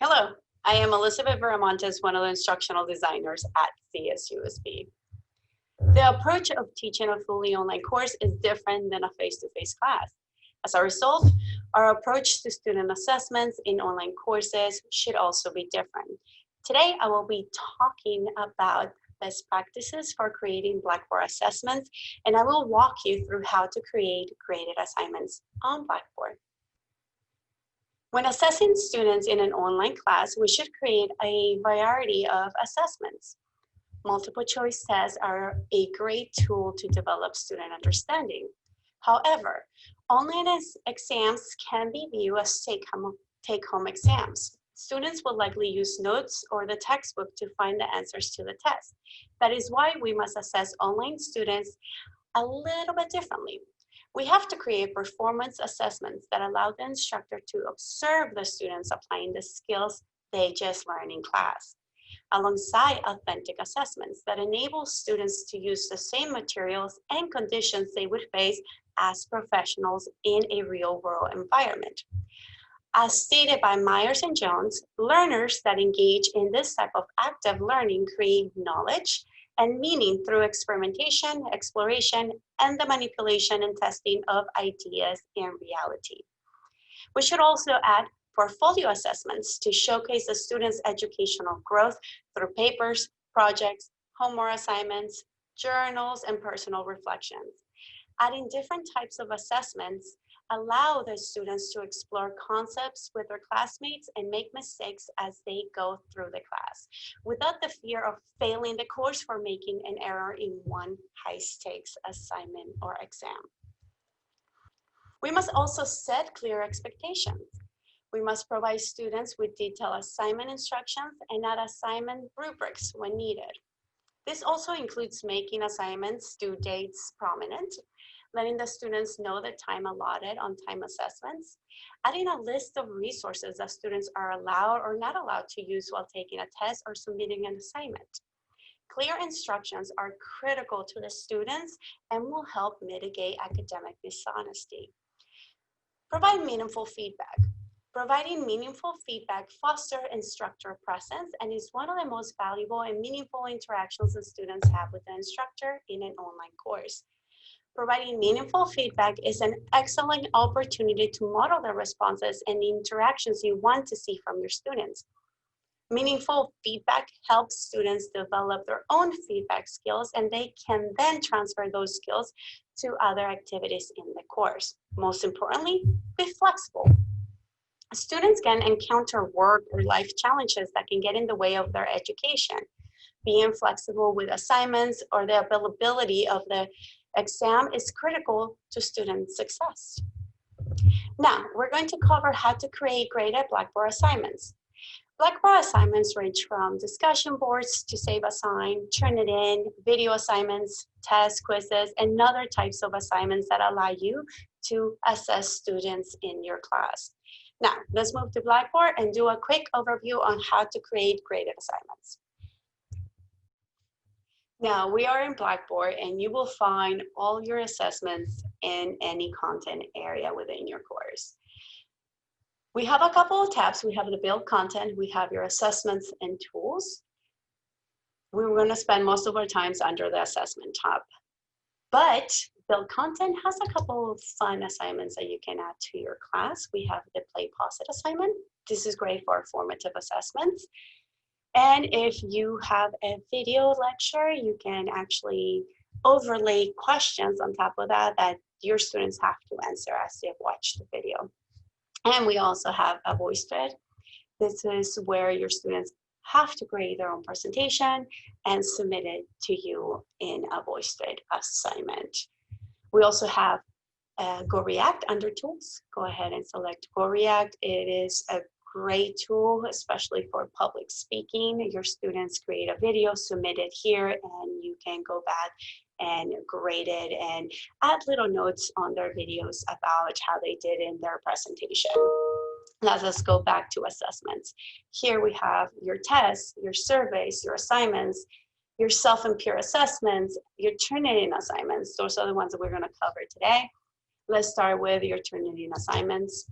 Hello, I am Elizabeth Viramontes, one of the instructional designers at CSUSB. The approach of teaching a fully online course is different than a face-to-face class. As a result, our approach to student assessments in online courses should also be different. Today, I will be talking about best practices for creating Blackboard assessments, and I will walk you through how to create graded assignments on Blackboard. When assessing students in an online class, we should create a variety of assessments. Multiple choice tests are a great tool to develop student understanding. However, online exams can be viewed as take-home exams. Students will likely use notes or the textbook to find the answers to the test. That is why we must assess online students a little bit differently. We have to create performance assessments that allow the instructor to observe the students applying the skills they just learned in class, alongside authentic assessments that enable students to use the same materials and conditions they would face as professionals in a real-world environment. As stated by Myers and Jones, learners that engage in this type of active learning create knowledge and meaning through experimentation, exploration, and the manipulation and testing of ideas in reality. We should also add portfolio assessments to showcase the students' educational growth through papers, projects, homework assignments, journals, and personal reflections. Adding different types of assessments allow the students to explore concepts with their classmates and make mistakes as they go through the class, without the fear of failing the course for making an error in one high-stakes assignment or exam. We must also set clear expectations. We must provide students with detailed assignment instructions and add assignment rubrics when needed. This also includes making assignments due dates prominent, letting the students know the time allotted on time assessments, adding a list of resources that students are allowed or not allowed to use while taking a test or submitting an assignment. Clear instructions are critical to the students and will help mitigate academic dishonesty. Provide meaningful feedback. Providing meaningful feedback fosters instructor presence and is one of the most valuable and meaningful interactions that students have with the instructor in an online course. Providing meaningful feedback is an excellent opportunity to model the responses and the interactions you want to see from your students. Meaningful feedback helps students develop their own feedback skills, and they can then transfer those skills to other activities in the course. Most importantly, be flexible. Students can encounter work or life challenges that can get in the way of their education. Being flexible with assignments or the availability of the exam is critical to student success. Now, we're going to cover how to create graded Blackboard assignments. Blackboard assignments range from discussion boards to save assign, turn it in, video assignments, tests, quizzes, and other types of assignments that allow you to assess students in your class. Now, let's move to Blackboard and do a quick overview on how to create graded assignments. Now, we are in Blackboard, and you will find all your assessments in any content area within your course. We have a couple of tabs. We have the build content, we have your assessments and tools. We're going to spend most of our times under the assessment tab. But build content has a couple of fun assignments that you can add to your class. We have the play pause it assignment. This is great for formative assessments. And if you have a video lecture, you can actually overlay questions on top of that that your students have to answer as they've watched the video. And we also have a Voicethread. This is where your students have to grade their own presentation and submit it to you in a Voicethread assignment. We also have Go React under tools. Go ahead and select Go React. It is a great tool, especially for public speaking. Your students create a video, submit it here, and you can go back and grade it and add little notes on their videos about how they did in their presentation. Let us go back to assessments. Here we have your tests, your surveys, your assignments, your self and peer assessments, your Turnitin assignments. Those are the ones that we're going to cover today. Let's start with your Turnitin assignments.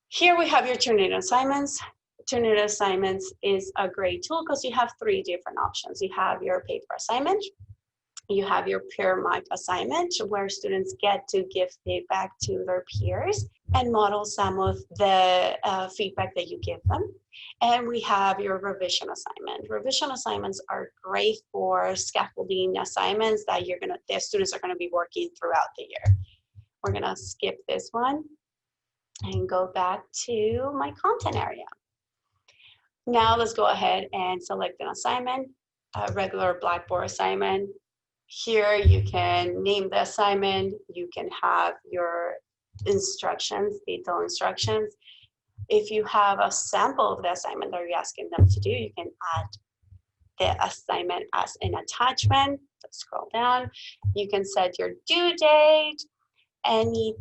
Here we have your Turnitin assignments. Turnitin Assignments is a great tool because you have 3 different options. You have your paper assignment, you have your peer mic assignment where students get to give feedback to their peers and model some of the feedback that you give them. And we have your revision assignment. Revision assignments are great for scaffolding assignments that the students are gonna be working throughout the year. We're gonna skip this one and go back to my content area. Now let's go ahead and select an assignment, a regular Blackboard assignment. Here you can name the assignment, you can have your instructions, detailed instructions. If you have a sample of the assignment that you're asking them to do, you can add the assignment as an attachment. Let's scroll down. You can set your due date. Any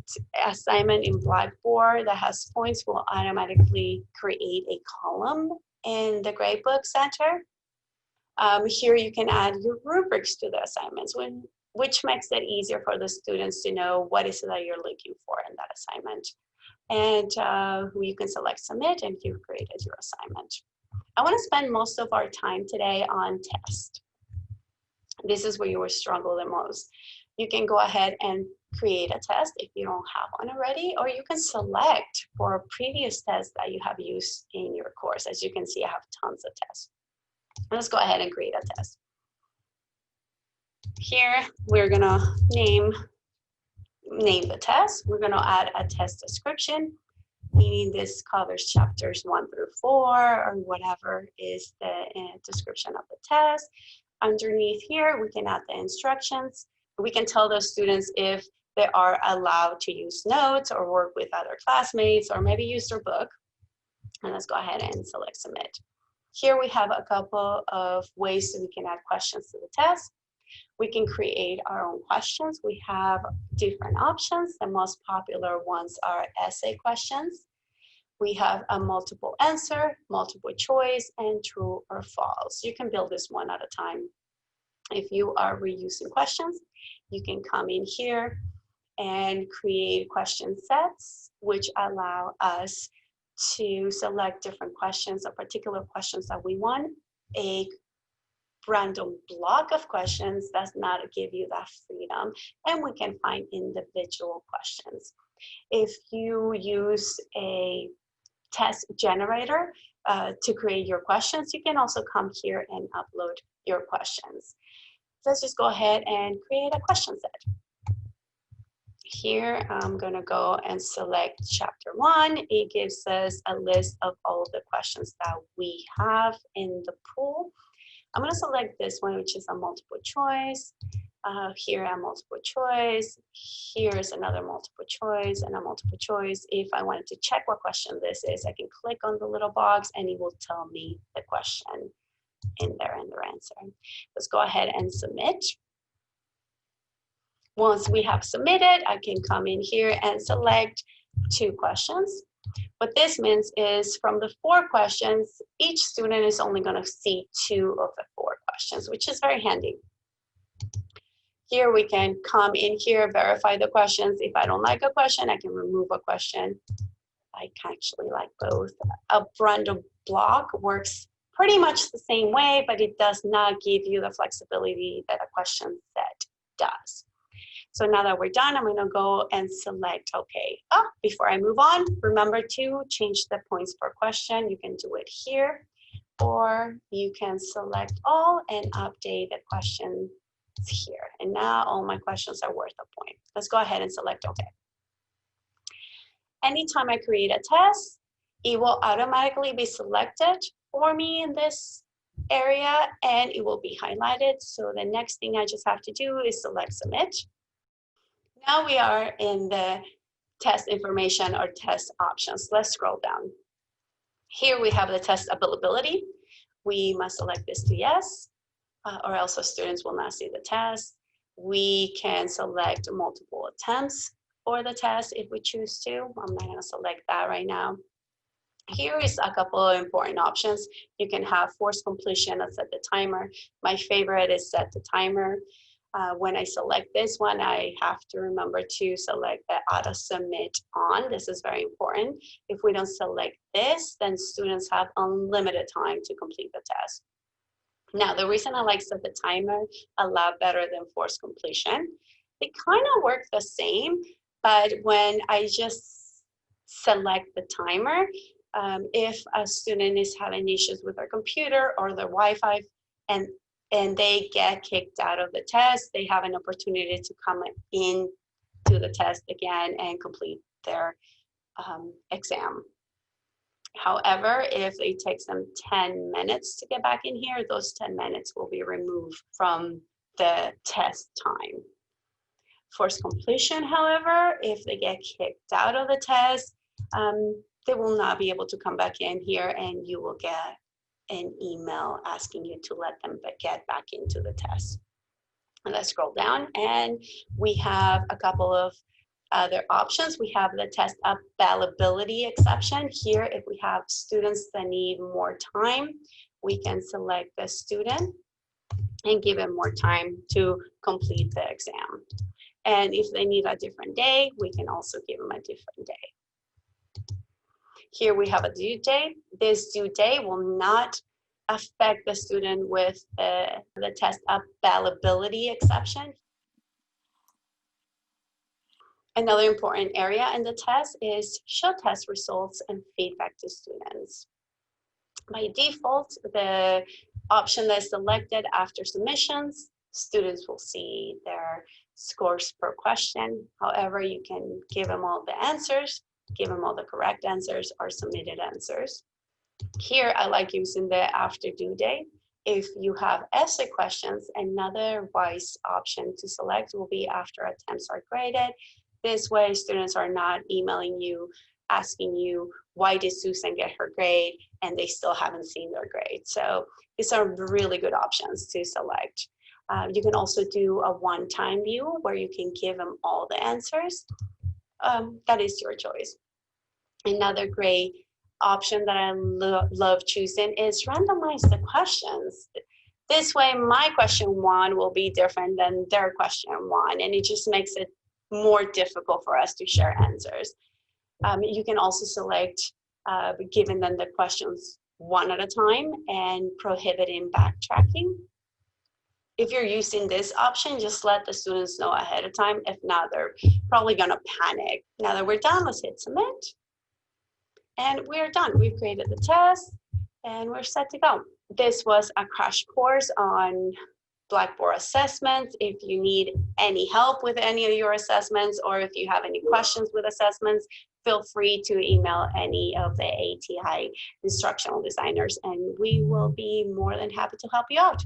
assignment in Blackboard that has points will automatically create a column in the gradebook center. Here you can add your rubrics to the assignments, which makes it easier for the students to know what is it that you're looking for in that assignment. And you can select submit and you've created your assignment. I want to spend most of our time today on test. This is where you will struggle the most. You can go ahead and create a test if you don't have one already, or you can select for previous tests that you have used in your course. As you can see, I have tons of tests. Let's go ahead and create a test. Here, we're gonna name the test. We're gonna add a test description, meaning this covers chapters 1 through 4, or whatever is the description of the test. Underneath here, we can add the instructions. We can tell the students if they are allowed to use notes or work with other classmates or maybe use their book. And let's go ahead and select submit. Here we have a couple of ways that we can add questions to the test. We can create our own questions. We have different options. The most popular ones are essay questions. We have a multiple answer, multiple choice, and true or false. You can build this one at a time. If you are reusing questions, you can come in here and create question sets, which allow us to select different questions or particular questions that we want. A random block of questions does not give you that freedom, and we can find individual questions. If you use a test generator to create your questions, you can also come here and upload your questions. Let's just go ahead and create a question set. Here, I'm gonna go and select chapter 1. It gives us a list of all the questions that we have in the pool. I'm gonna select this one, which is a multiple choice. Here, a multiple choice. Here's another multiple choice and a multiple choice. If I wanted to check what question this is, I can click on the little box and it will tell me the question in there and their answer. Let's go ahead and submit. Once we have submitted, I can come in here and select 2 questions. What this means is from the 4 questions, each student is only going to see 2 of the 4 questions, which is very handy. Here we can come in here, verify the questions. If I don't like a question, I can remove a question. I actually like both. A random block works pretty much the same way, but it does not give you the flexibility that a question set does. So now that we're done, I'm gonna go and select okay. Before I move on, remember to change the points per question. You can do it here, or you can select all and update the question here. And now all my questions are worth a point. Let's go ahead and select okay. Anytime I create a test, it will automatically be selected for me in this area and it will be highlighted. So the next thing I just have to do is select submit. Now we are in the test information or test options. Let's scroll down. Here we have the test availability. We must select this to yes, or else our students will not see the test. We can select multiple attempts for the test if we choose to. I'm not going to select that right now. Here is a couple of important options. You can have forced completion or set the timer. My favorite is set the timer. When I select this one, I have to remember to select the auto submit on. This is very important. If we don't select this, then students have unlimited time to complete the test. Now, the reason I like set the timer a lot better than forced completion, they kind of work the same, but when I just select the timer, if a student is having issues with their computer or their Wi-Fi and they get kicked out of the test, they have an opportunity to come in to the test again and complete their exam. However, if it takes them 10 minutes to get back in here, those 10 minutes will be removed from the test time. Forced completion, however, if they get kicked out of the test, they will not be able to come back in here, and you will get an email asking you to let them get back into the test. And let's scroll down, and we have a couple of other options. We have the test availability exception. Here, if we have students that need more time, we can select the student and give them more time to complete the exam. And if they need a different day, we can also give them a different day. Here we have a due date. This due date will not affect the student with the test availability exception. Another important area in the test is show test results and feedback to students. By default, the option that is selected after submissions, students will see their scores per question. However, you can give them all the answers, give them all the correct answers or submitted answers. Here, I like using the after due date. If you have essay questions, another wise option to select will be after attempts are graded. This way, students are not emailing you, asking you, why did Susan get her grade? And they still haven't seen their grade. So these are really good options to select. You can also do a one-time view where you can give them all the answers. That is your choice. Another great option that I love choosing is randomize the questions. This way, my question one will be different than their question one, and it just makes it more difficult for us to share answers. You can also select giving them the questions one at a time and prohibiting backtracking. If you're using this option, just let the students know ahead of time. If not, they're probably gonna panic. Now that we're done, let's hit submit. And we're done. We've created the test and we're set to go. This was a crash course on Blackboard Assessments. If you need any help with any of your assessments, or if you have any questions with assessments, feel free to email any of the ATI instructional designers and we will be more than happy to help you out.